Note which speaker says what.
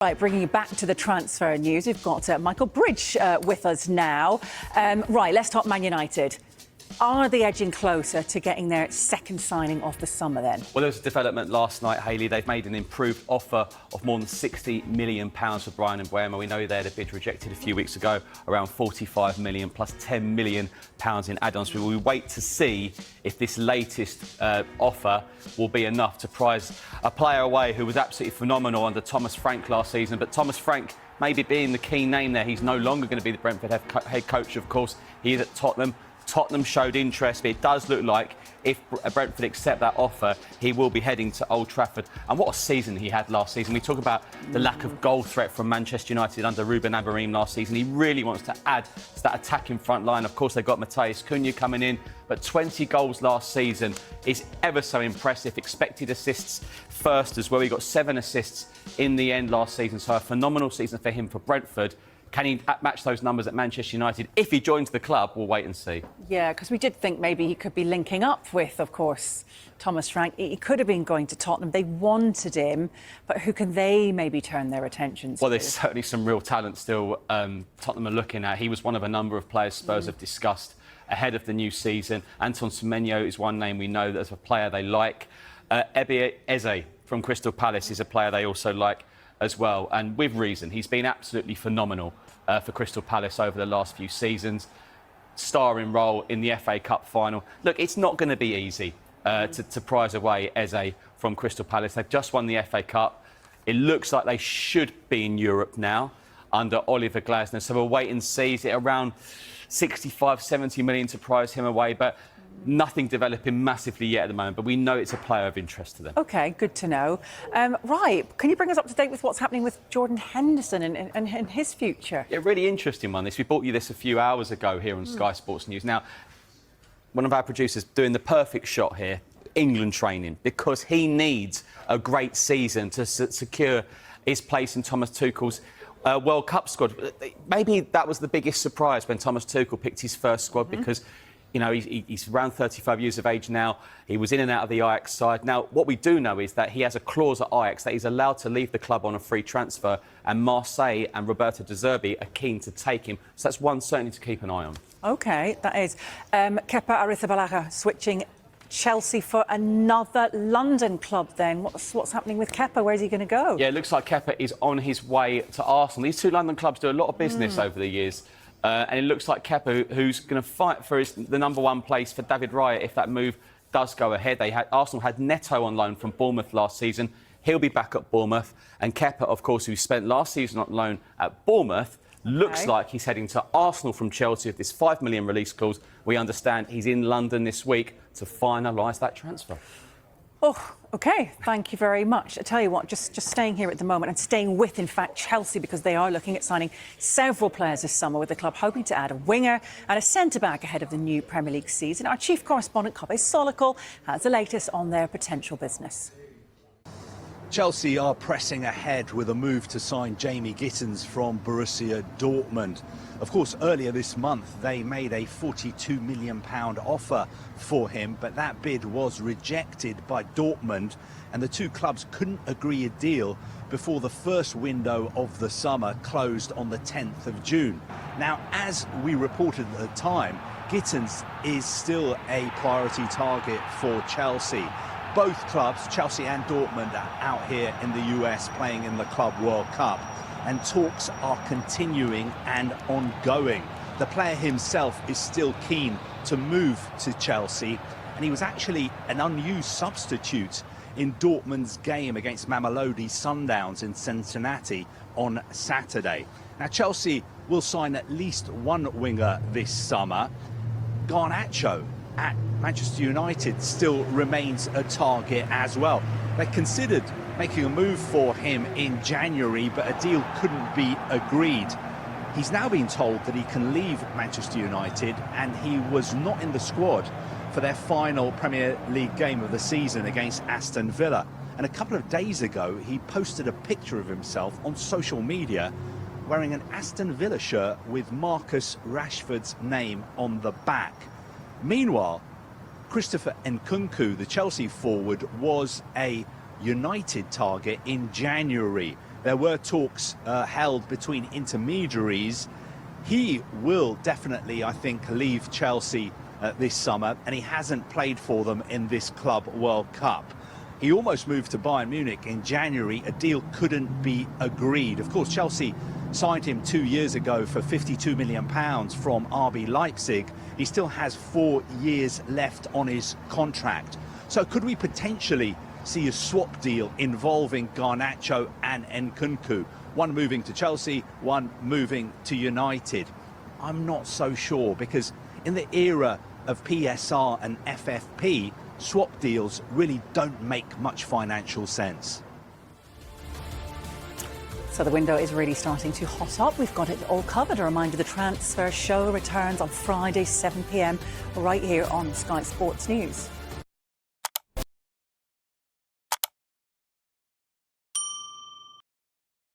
Speaker 1: Right, bringing you back to the transfer news, we've got Michael Bridge with us now. Right, let's talk Man United. Are they edging closer to getting their second signing of the summer then?
Speaker 2: Well, there was a development last night, Hayley. They've made an improved offer of more than £60 million for Bryan Mbeumo. We know they had a bid rejected a few weeks ago, around £45 million plus £10 million in add-ons. We will wait to see if this latest offer will be enough to prize a player away who was absolutely phenomenal under Thomas Frank last season. But Thomas Frank, maybe being the key name there, he's no longer going to be the Brentford head coach, of course. He is at Tottenham. Tottenham showed interest, but it does look like if Brentford accept that offer, he will be heading to Old Trafford. And what a season he had last season. We talk about the lack of goal threat from Manchester United under Ruben Amorim last season. He really wants to add to that attacking front line. Of course, they've got Matheus Cunha coming in, but 20 goals last season is ever so impressive. Expected assists first as well. He got 7 assists in the end last season, so a phenomenal season for him for Brentford. Can he match those numbers at Manchester United? If he joins the club, we'll wait and see. Yeah, because we did think maybe he could be linking up with, of course, Thomas Frank. He could have been going to Tottenham. They wanted him, but who can they maybe turn their attentions to? Well, there's certainly some real talent still Tottenham are looking at. He was one of a number of players Spurs have discussed ahead of the new season. Anton Semenyo is one name we know as a player they like. Eberechi Eze from Crystal Palace is a player they also like as well, and with reason. He's been absolutely phenomenal for Crystal Palace over the last few seasons. Starring role in the FA Cup final. Look, it's not going to be easy to prize away Eze from Crystal Palace. They've just won the FA Cup. It looks like they should be in Europe now under Oliver Glasner, so we'll wait and see. Is it around 65, 70 million to prize him away? But nothing developing massively yet at the moment, but we know it's a player of interest to them. OK, good to know. Right, can you bring us up to date with what's happening with Jordan Henderson and his future? Yeah, really interesting one, this. We brought you this a few hours ago here on Sky Sports News. Now, one of our producers doing the perfect shot here, England training, because he needs a great season to secure his place in Thomas Tuchel's World Cup squad. Maybe that was the biggest surprise when Thomas Tuchel picked his first squad, because you know, he's around 35 years of age now. He was in and out of the Ajax side. Now, what we do know is that he has a clause at Ajax that he's allowed to leave the club on a free transfer, and Marseille and Roberto De Zerbi are keen to take him. So that's one certainly to keep an eye on. OK, that is. Kepa Arrizabalaga switching Chelsea for another London club then. What's happening with Kepa? Where's he going to go? Yeah, it looks like Kepa is on his way to Arsenal. These two London clubs do a lot of business over the years. And it looks like Kepa, who's going to fight for the #1 place for David Raya if that move does go ahead. Arsenal had Neto on loan from Bournemouth last season. He'll be back at Bournemouth. And Kepa, of course, who spent last season on loan at Bournemouth, looks like he's heading to Arsenal from Chelsea with this £5 million release clause. We understand he's in London this week to finalise that transfer. Oh, OK, thank you very much. I tell you what, just staying here at the moment and staying with, in fact, Chelsea, because they are looking at signing several players this summer, with the club hoping to add a winger and a centre-back ahead of the new Premier League season. Our chief correspondent, Kobe Solikol, has the latest on their potential business.
Speaker 3: Chelsea are pressing ahead with a move to sign Jamie Gittens from Borussia Dortmund. Of course, earlier this month, they made a £42 million offer for him, but that bid was rejected by Dortmund, and the two clubs couldn't agree a deal before the first window of the summer closed on the 10th of June. Now, as we reported at the time, Gittens is still a priority target for Chelsea. Both clubs, Chelsea and Dortmund, are out here in the US playing in the Club World Cup, and talks are continuing and ongoing. The player himself is still keen to move to Chelsea, and he was actually an unused substitute in Dortmund's game against Mamelodi Sundowns in Cincinnati on Saturday. Now, Chelsea will sign at least one winger this summer. Garnacho at Manchester United still remains a target as well. They considered making a move for him in January, but a deal couldn't be agreed. He's now been told that he can leave Manchester United, and he was not in the squad for their final Premier League game of the season against Aston Villa. And a couple of days ago, he posted a picture of himself on social media wearing an Aston Villa shirt with Marcus Rashford's name on the back. Meanwhile, Christopher Nkunku, the Chelsea forward, was a United target in January. There were talks held between intermediaries. He will definitely, I think, leave Chelsea this summer, and he hasn't played for them in this Club World Cup. He almost moved to Bayern Munich in January. A deal couldn't be agreed. Of course, Chelsea signed him 2 years ago for £52 million from RB Leipzig. He still has 4 years left on his contract. So could we potentially see a swap deal involving Garnacho and Nkunku? One moving to Chelsea, one moving to United. I'm not so sure, because in the era of PSR and FFP, swap deals really don't make much financial sense.
Speaker 1: So the window is really starting to hot up. We've got it all covered. A reminder, the transfer show returns on Friday, 7 p.m, right here on Sky Sports News.